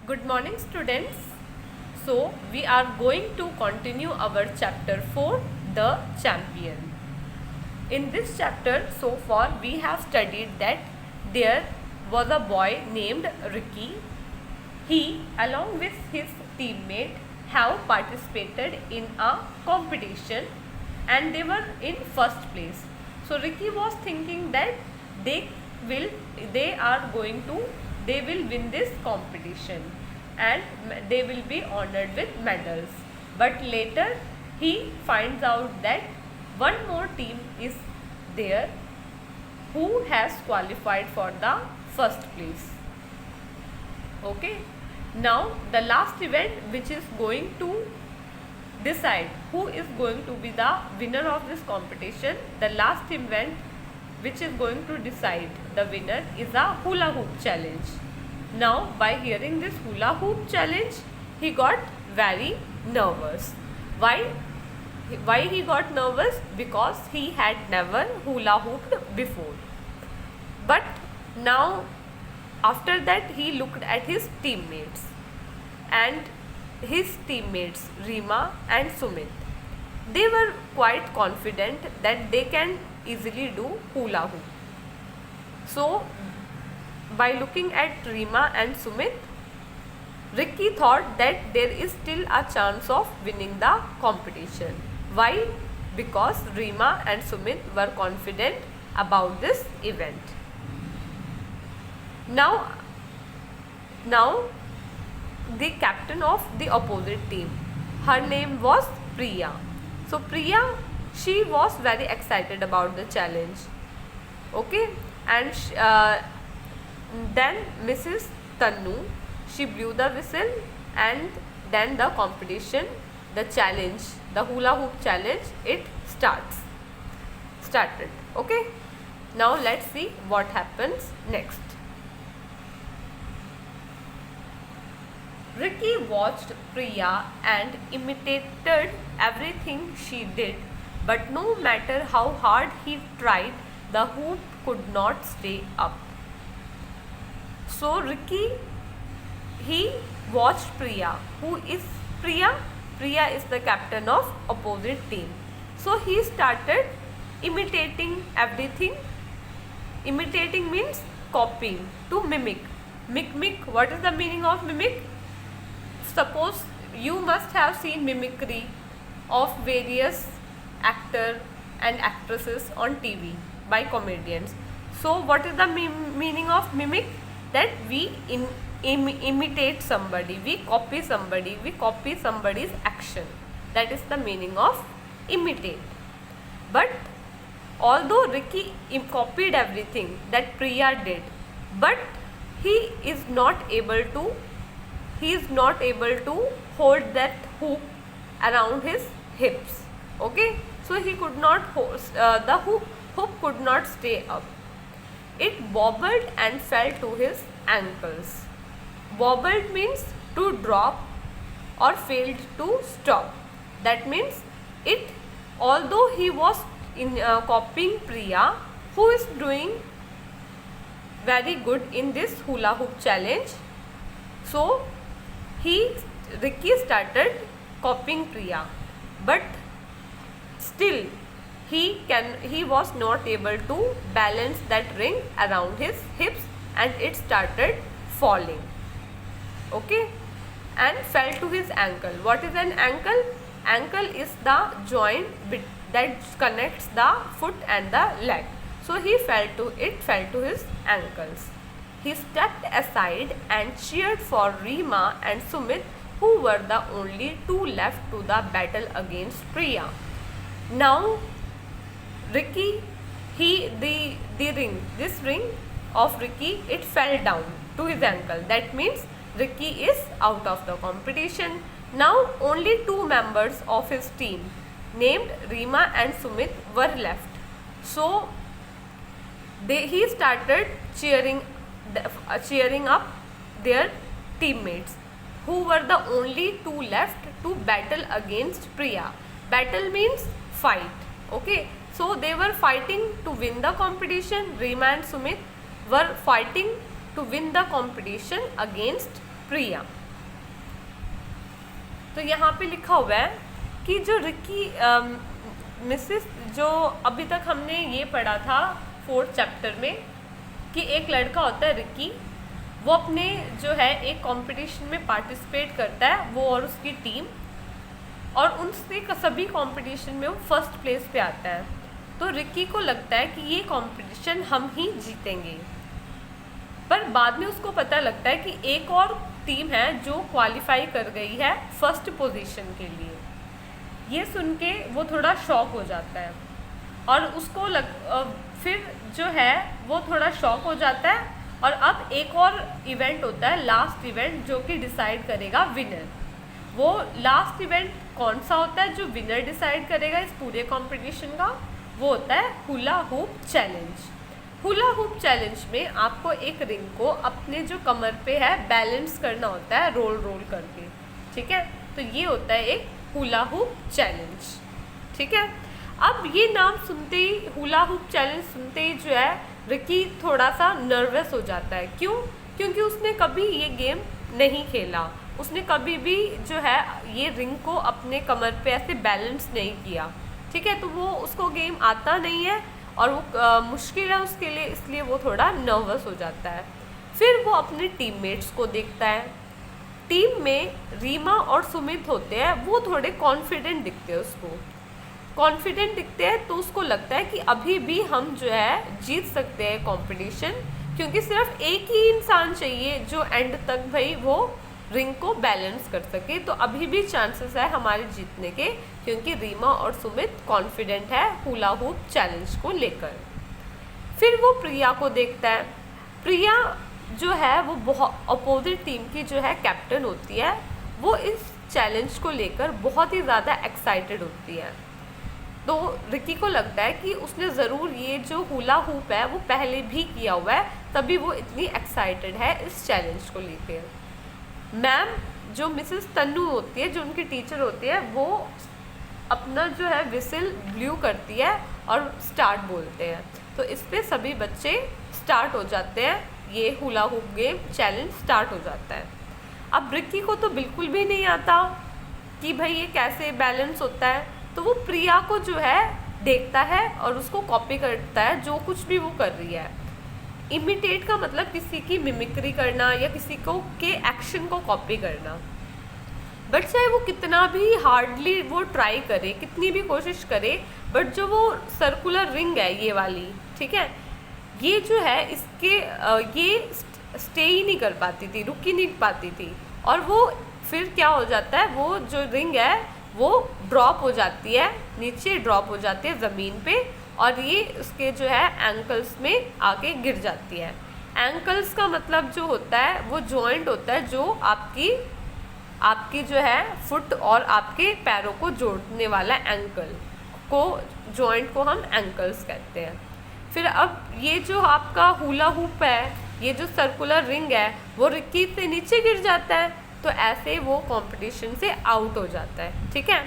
Good morning students. So we are going to continue our chapter 4, The Champion. In this chapter so far we have studied that there was a boy named Ricky. He along with his teammate have participated in a competition and they were in first place. So Ricky was thinking that they will win this competition and they will be honored with medals. But later he finds out that one more team is there who has qualified for the first place. Okay, now the last event which is going to decide who is going to be the winner of this competition, the last event which is going to decide the winner is a hula hoop challenge. Now by hearing this hula hoop challenge, he got very nervous. Why he got nervous? Because he had never hula hooped before. But now after that he looked at his teammates, and his teammates Rima and Sumit, they were quite confident that they can easily do hula hoop. So by looking at Rima and Sumit, Ricky thought that there is still a chance of winning the competition. Why? Because Rima and Sumit were confident about this event. Now the captain of the opposite team, her name was Priya. So Priya, she was very excited about the challenge. Okay, and then Mrs. Tannu, she blew the whistle, and then the competition, the challenge, the hula hoop challenge, it started. Okay, now let's see what happens next. Ricky watched Priya and imitated everything she did, but no matter how hard he tried, the hoop could not stay up. So Ricky, he watched Priya. Who is Priya? Priya is the captain of opposite team. So he started imitating everything. Imitating means copying, to mimic. Mimic, what is the meaning of mimic? Suppose you must have seen mimicry of various actors and actresses on TV by comedians. So what is the meaning of mimic? That we imitate somebody, we copy somebody's action. That is the meaning of imitate. But although Ricky copied everything that Priya did, but he is not able to hold that hoop around his hips. Okay, so he could not hold, the hoop could not stay up. It wobbled and fell to his ankles. Wobbled means to drop or failed to stop. That means it, although he was copying Priya, who is doing very good in this hula hoop challenge, so Ricky started copying Priya, but still he was not able to balance that ring around his hips, and it started falling. Okay, and fell to his ankle. What is an ankle? Ankle is the joint that connects the foot and the leg. So it fell to his ankles. He stepped aside and cheered for Rima and Sumit, who were the only two left to the battle against Priya. Now Ricky, this ring of Ricky, it fell down to his ankle. That means Ricky is out of the competition. Now only two members of his team named Rima and Sumit were left. So he started cheering up their teammates, who were the only two left to battle against Priya. Battle means fight. Okay, so they were fighting to win the competition. Rima and Sumit were fighting to win the competition against प्रिया। तो यहाँ पे लिखा हुआ है कि जो Ricky Mrs जो अभी तक हमने ये पढ़ा था 4th चैप्टर में कि एक लड़का होता है रिकी, वो अपने जो है एक कंपटीशन में पार्टिसिपेट करता है, वो और उसकी टीम, और उनसे सभी कंपटीशन में वो फर्स्ट प्लेस पे आता है। तो रिकी को लगता है कि ये कंपटीशन हम ही जीतेंगे, पर बाद में उसको पता लगता है कि एक और टीम है जो क्वालिफाई कर गई है फर्स्ट पोजीशन के लिए। ये सुन के वो थोड़ा शॉक हो जाता है और उसको फिर जो है वो थोड़ा शॉक हो जाता है, और अब एक और इवेंट होता है, लास्ट इवेंट, जो कि डिसाइड करेगा विनर। वो लास्ट इवेंट कौन सा होता है जो विनर डिसाइड करेगा इस पूरे कंपटीशन का? वो होता है hula hoop challenge. Hula hoop challenge में आपको एक रिंग को अपने जो कमर पे है बैलेंस करना होता है रोल रोल करके, ठीक है। तो ये होता है एक हुला हुप चैलेंज, ठीक है। अब ये नाम सुनते ही, हुला हुप चैलेंज सुनते ही जो है रिकी थोड़ा सा नर्वस हो जाता है। क्यों? क्योंकि उसने कभी ये गेम नहीं खेला, उसने कभी भी जो है ये रिंग को अपने कमर पे ऐसे बैलेंस नहीं किया, ठीक है। तो वो उसको गेम आता नहीं है और वो मुश्किल है उसके लिए, इसलिए वो थोड़ा नर्वस हो जाता है। फिर वो अपने टीममेट्स को देखता है। टीम में रीमा और सुमित होते हैं, वो थोड़े कॉन्फिडेंट दिखते हैं उसको, कॉन्फिडेंट दिखते हैं। तो उसको लगता है कि अभी भी हम जो है जीत सकते हैं कंपटीशन, क्योंकि सिर्फ एक ही इंसान चाहिए जो एंड तक भाई वो रिंग को बैलेंस कर सके। तो अभी भी चांसेस है हमारे जीतने के, क्योंकि रीमा और सुमित कॉन्फिडेंट है हुला हुप चैलेंज को लेकर। फिर वो प्रिया को देखता है। प्रिया जो है वो बहुत अपोजिट टीम की जो है कैप्टन होती है, वो इस चैलेंज को लेकर बहुत ही ज़्यादा एक्साइटेड होती है। तो रिकी को लगता है कि उसने ज़रूर ये जो हुला हुप है वो पहले भी किया हुआ है, तभी वो इतनी एक्साइटेड है इस चैलेंज को लेकर। मैम जो मिसेस तन्नू होती है, जो उनकी टीचर होती है, वो अपना जो है विसिल ब्लू करती है और स्टार्ट बोलते हैं। तो इस पे सभी बच्चे स्टार्ट हो जाते हैं, ये hula hoop game challenge start हो जाता है। अब रिकी को तो बिल्कुल भी नहीं आता कि भाई ये कैसे बैलेंस होता है, तो वो प्रिया को जो है देखता है और उसको कॉपी करता है जो कुछ भी वो कर रही है। इमिटेट का मतलब किसी की मिमिक्री करना या किसी को के एक्शन को कॉपी करना। बट चाहे वो कितना भी हार्डली वो ट्राई करे, कितनी भी कोशिश करे, बट जो वो सर्कुलर रिंग है ये वाली, ठीक है, ये जो है इसके ये स्टे ही नहीं कर पाती थी, रुक ही नहीं पाती थी। और वो फिर क्या हो जाता है, वो जो रिंग है वो ड्रॉप हो जाती है, नीचे ड्रॉप हो जाती है ज़मीन पे, और ये उसके जो है एंकल्स में आके गिर जाती है। एंकल्स का मतलब जो होता है वो जॉइंट होता है जो आपकी जो है फुट और आपके पैरों को जोड़ने वाला एंकल को, जॉइंट को हम एंकल्स कहते हैं। फिर अब ये जो आपका हुला हुप है, ये जो सर्कुलर रिंग है, वो रिक्की से नीचे गिर जाता है, तो ऐसे वो कंपटीशन से आउट हो जाता है, ठीक है।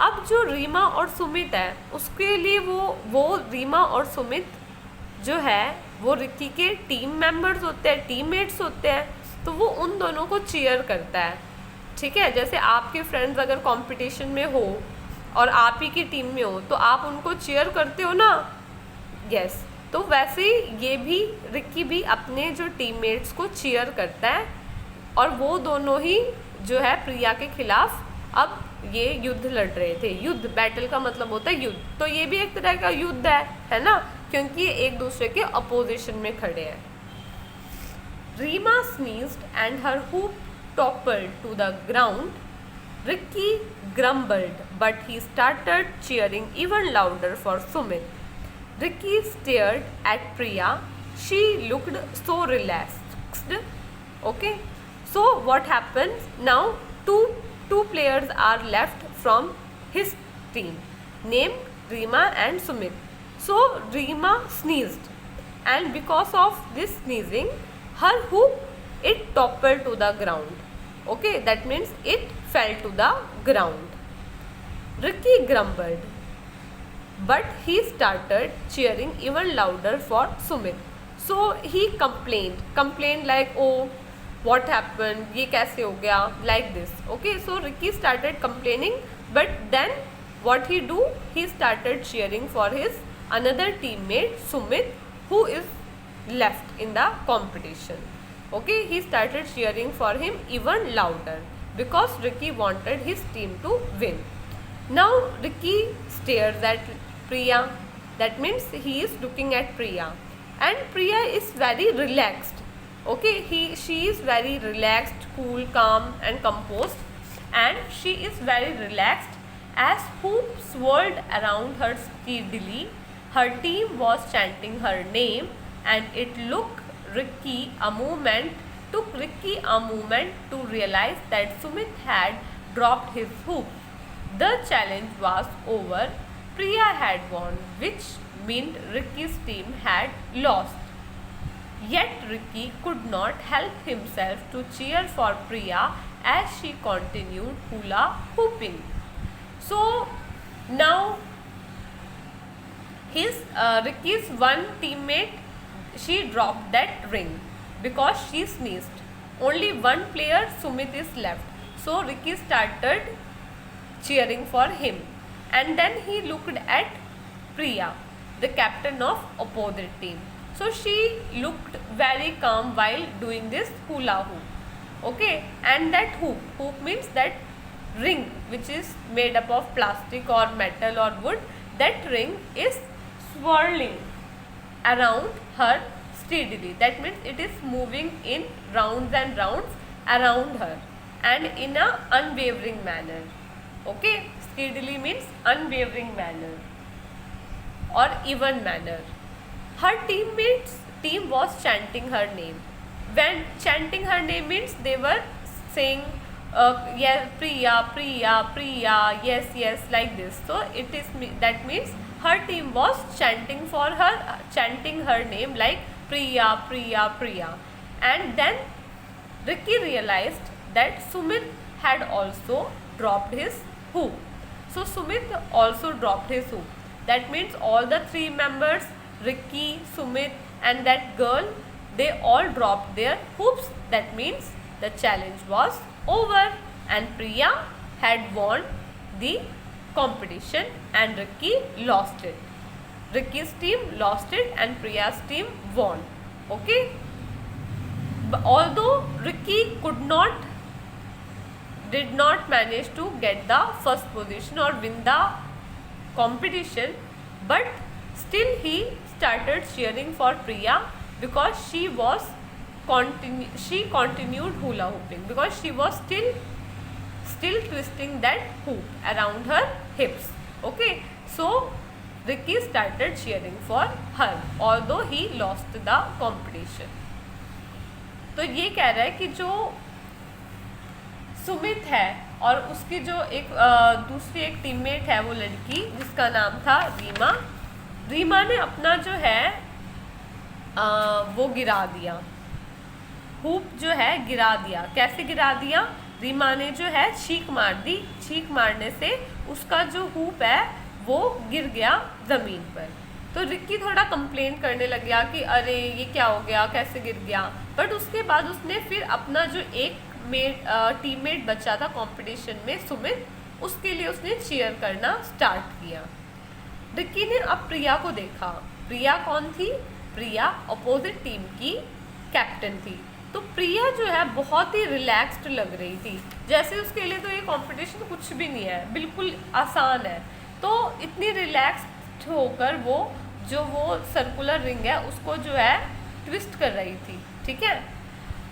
अब जो रीमा और सुमित है, उसके लिए वो रीमा और सुमित जो है वो रिक्की के टीम मेंबर्स होते हैं, टीममेट्स होते हैं, तो वो उन दोनों को चीयर करता है, ठीक है। जैसे आपके फ्रेंड्स अगर कंपटीशन में हो और आप ही की टीम में हो तो आप उनको चीयर करते हो ना, यस। तो वैसे ही ये भी रिक्की भी अपने जो टीममेट्स को चीयर करता है, और वो दोनों ही जो है प्रिया के खिलाफ अब ये युद्ध लड़ रहे थे। युद्ध, बैटल का मतलब होता है युद्ध, तो ये भी एक तरह का युद्ध है ना, क्योंकि ये एक दूसरे के अपोजिशन में खड़े हैं। Reema sneezed and her hoop toppled to the ground. Ricky grumbled, but he started cheering even louder for Sumit. Ricky stared at Priya. She looked so relaxed. Okay, so what happens now? Two players are left from his team, named Reema and Sumit. So Reema sneezed, and because of this sneezing, her hoop, it toppled to the ground. Okay, that means it fell to the ground. Ricky grumbled, but he started cheering even louder for Sumit. So he complained like, oh, what happened, ये कैसे हो गया, like this. Okay, so Ricky started complaining, but then what he do, he started cheering for his another teammate Sumit, who is left in the competition. Okay, he started cheering for him even louder because Ricky wanted his team to win. Now Ricky stares at Priya, that means he is looking at Priya, and Priya is very relaxed. Okay, she is very relaxed, cool, calm and composed, and she is very relaxed as hoops swirled around her speedily. Her team was chanting her name, and it took Ricky a moment to realize that Sumit had dropped his hoop. The challenge was over. Priya had won, which meant Ricky's team had lost. Yet Ricky could not help himself to cheer for Priya as she continued hula hooping. So now Ricky's one teammate, she dropped that ring because she sneezed. Only one player, Sumit, is left. So Ricky started cheering for him, and then he looked at Priya, the captain of opposite team. So she looked very calm while doing this hula hoop. Okay, and that hoop means that ring which is made up of plastic or metal or wood, that ring is swirling around her steadily. That means it is moving in rounds and rounds around her and in a unwavering manner. Okay, steadily means unwavering manner or even manner. Her team was chanting her name. When chanting her name means they were saying yes, Priya, Priya, Priya, yes, yes, like this. So that means her team was chanting her name like Priya, Priya, Priya. And then Ricky realized that Sumit had also dropped his hoop. So Sumit also dropped his hoop. That means all the three members, Ricky, Sumit and that girl, they all dropped their hoops. That means the challenge was over and Priya had won the competition and Ricky lost it. Ricky's team lost it and Priya's team won. Okay. But although Ricky did not manage to get the first position or win the competition, but still he started cheering for Priya because she continued hula hooping because she was still twisting that hoop around her hips. Okay, so Ricky started cheering for her although he lost the competition. तो ये कह रहा है कि जो सुमित है और उसकी जो दूसरी एक टीममेट है वो लड़की जिसका नाम था रीमा ने अपना जो है वो गिरा दिया, हुप जो है गिरा दिया. कैसे गिरा दिया? रीमा ने जो है छींक मार दी. छींक मारने से उसका जो हुप है वो गिर गया ज़मीन पर. तो रिक्की थोड़ा कंप्लेन करने लग गया कि अरे ये क्या हो गया, कैसे गिर गया. बट उसके बाद उसने फिर अपना जो एक टीममेट बचा था कंपटीशन में, सुमित, उसके लिए उसने चीयर करना स्टार्ट किया. रिक्की ने अब प्रिया को देखा. प्रिया कौन थी? प्रिया अपोजिट टीम की कैप्टन थी. तो प्रिया जो है बहुत ही रिलैक्स्ड लग रही थी, जैसे उसके लिए तो ये कंपटीशन कुछ भी नहीं है, बिल्कुल आसान है. तो इतनी रिलैक्स्ड होकर वो सर्कुलर रिंग है उसको जो है ट्विस्ट कर रही थी. ठीक है.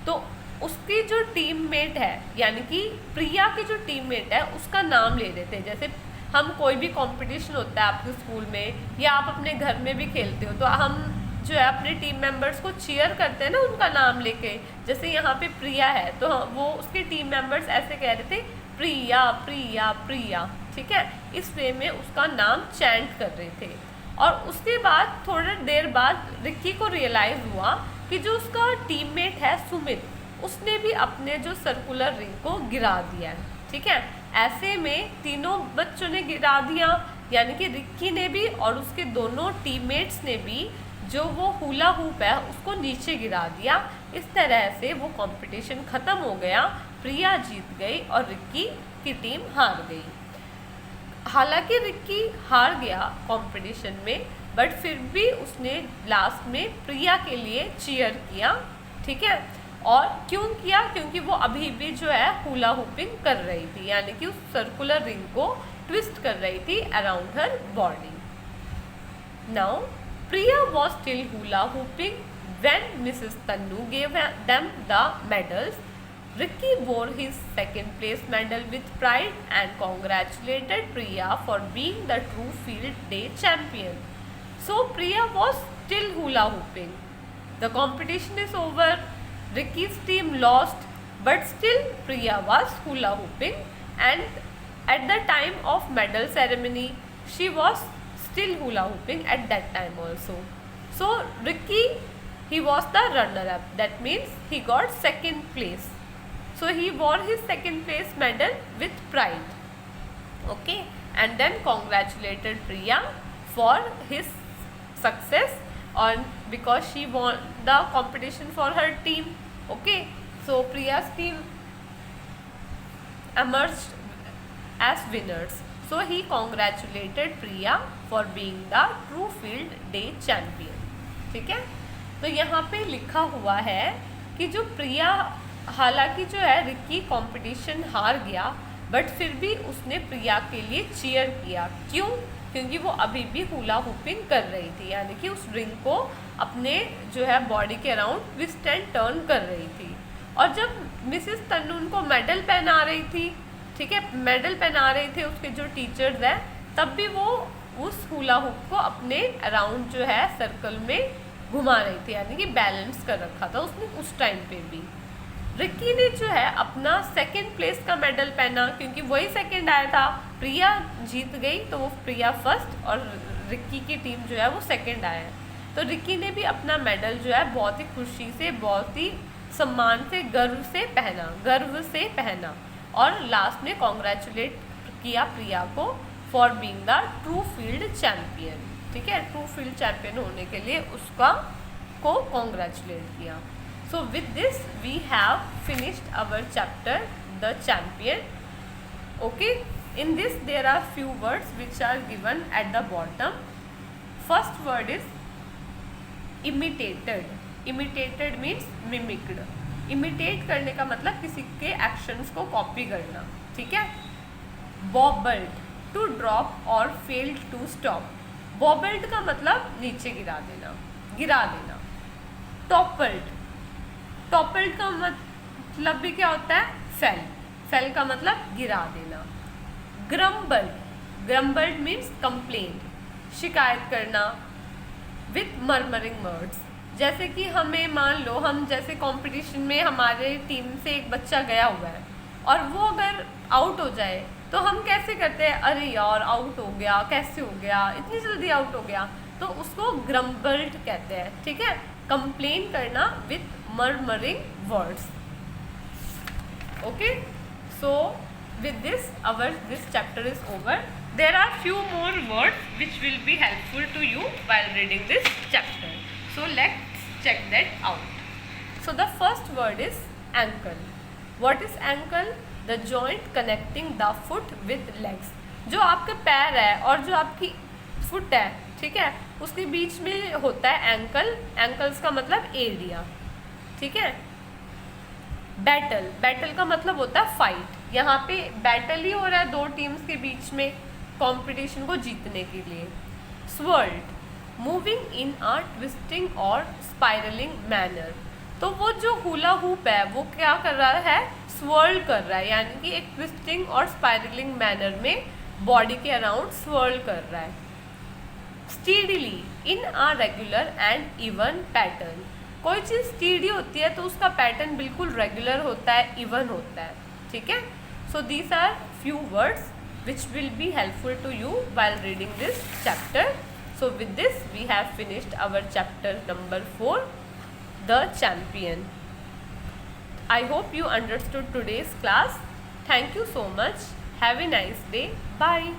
तो उसकी जो टीममेट है, यानी कि प्रिया की जो टीममेट है, उसका नाम ले रहे थे. जैसे हम कोई भी कंपटीशन होता है आपके स्कूल में या आप अपने घर में भी खेलते हो, तो हम जो है अपने टीम मेंबर्स को चीयर करते हैं ना उनका नाम लेके. जैसे यहाँ पे प्रिया है तो वो उसके टीम मेंबर्स ऐसे कह रहे थे, प्रिया प्रिया प्रिया. ठीक है. इस वे में उसका नाम चैंट कर रहे थे. और उसके बाद थोड़ी देर बाद रिक्की को रियलाइज़ हुआ कि जो उसका टीममेट है सुमित, उसने भी अपने जो सर्कुलर रिंग को गिरा दिया है. ठीक है. ऐसे में तीनों बच्चों ने गिरा दिया, यानी कि रिक्की ने भी और उसके दोनों टीममेट्स ने भी जो वो हुला हुप है उसको नीचे गिरा दिया. इस तरह से वो कंपटीशन ख़त्म हो गया, प्रिया जीत गई और रिक्की की टीम हार गई। हालांकि रिक्की हार गया कंपटीशन में, बट फिर भी उसने लास्ट में प्रिया के लिए चीयर किया, ठीक है। और क्यों किया? क्योंकि वो अभी भी जो है हुला हुपिंग कर रही थी, यानी कि उस सर्कुलर रिंग को ट्विस्ट कर रही थी around her body. Now Priya was still hula whooping when Mrs. Tannu gave them the medals. Ricky wore his second place medal with pride and congratulated Priya for being the true field day champion. So Priya was still hula hooping. The competition is over. Ricky's team lost, but still Priya was hula hooping, and at the time of medal ceremony she was still hula hooping at that time also. So Ricky, he was the runner-up. That means he got second place. So he wore his second place medal with pride. Okay, and then congratulated Priya for his success, on because she won the competition for her team. Okay, so Priya's team emerged as winners. So he congratulated Priya for being the true field day champion. ठीक है, तो यहाँ पे लिखा हुआ है कि जो प्रिया, हालांकि जो है रिक्की कंपटीशन हार गया, बट फिर भी उसने प्रिया के लिए चीयर किया। क्यों? क्योंकि वो अभी भी हुला हुपिंग कर रही थी, यानी कि उस रिंग को अपने जो है बॉडी के अराउंड ट्विस्ट एंड टर्न कर रही थी। और जब मिसेस तन्नू उनको मेडल पहना रही थी, ठीक है, मेडल पहना रहे थे उसके जो टीचर्स हैं, तब भी वो उस हुला हुप को अपने अराउंड जो है सर्कल में घुमा रही थी, यानी कि बैलेंस कर रखा था उसने उस टाइम पे भी। रिक्की ने जो है अपना सेकंड प्लेस का मेडल पहना, क्योंकि वही सेकंड आया था। प्रिया जीत गई तो वो प्रिया फर्स्ट और रिक्की की टीम जो है वो सेकंड आया। तो रिक्की ने भी अपना मेडल जो है बहुत ही खुशी से, बहुत ही सम्मान से, गर्व से पहना और लास्ट में कॉन्ग्रेचुलेट किया प्रिया को for being the true field champion. ठीक है, ट्रू फील्ड चैम्पियन होने के लिए उसका को कॉन्ग्रेचुलेट किया। So with this we have finished our chapter the champion. Okay, in this there are few words which are given at the bottom. First word is imitated. Imitated means mimicked. Imitate करने का मतलब किसी के actions को copy करना, ठीक है। बॉबल्ड, to drop और फेल टू स्टॉप। बॉबल्ड का मतलब नीचे गिरा देना। टॉपल्ड, टॉपल्ड का मतलब भी क्या होता है? फेल का मतलब गिरा देना। ग्रम्बल्ड, ग्रम्बल्ड मीन्स कंप्लेंट, शिकायत करना विथ मर्मरिंग वर्ड्स। जैसे कि हमें मान लो हम जैसे कंपटीशन में हमारे टीम से एक बच्चा गया हुआ है और वो अगर आउट हो जाए तो हम कैसे करते हैं? अरे यार आउट हो गया, कैसे हो गया, इतनी जल्दी आउट हो गया, तो उसको ग्रम्बल्ड कहते हैं, ठीक है। कंप्लेन करना with murmuring words. Okay, so with this chapter is over. There are few more words which will be helpful to you while reading this chapter. So let's check that out. So the first word is ankle. What is ankle? The joint connecting the foot with legs. जो आपके पैर है और जो आपकी foot है, ठीक है, उसके बीच में होता है एंकल। एंकल्स का मतलब एरिया, ठीक है। बैटल, बैटल का मतलब होता है फाइट। यहाँ पे बैटल ही हो रहा है दो टीम्स के बीच में कंपटीशन को जीतने के लिए। स्वर्ल्ड, मूविंग इन अ ट्विस्टिंग और स्पाइरलिंग मैनर। तो वो जो हुला हुप है वो क्या कर रहा है? स्वर्ल कर रहा है, यानी कि एक ट्विस्टिंग और स्पाइरलिंग मैनर में बॉडी के अराउंड स्वर्ल कर रहा है। Steadily, in a regular and even pattern. कोई चीज़ स्टीडी होती है तो उसका पैटर्न बिल्कुल रेगुलर होता है, इवन होता है, ठीक है। So these are few words which will be helpful to you while reading this chapter. So with this we have finished our chapter number 4, The Champion. I hope you understood today's class. Thank you so much. Have a nice day. Bye.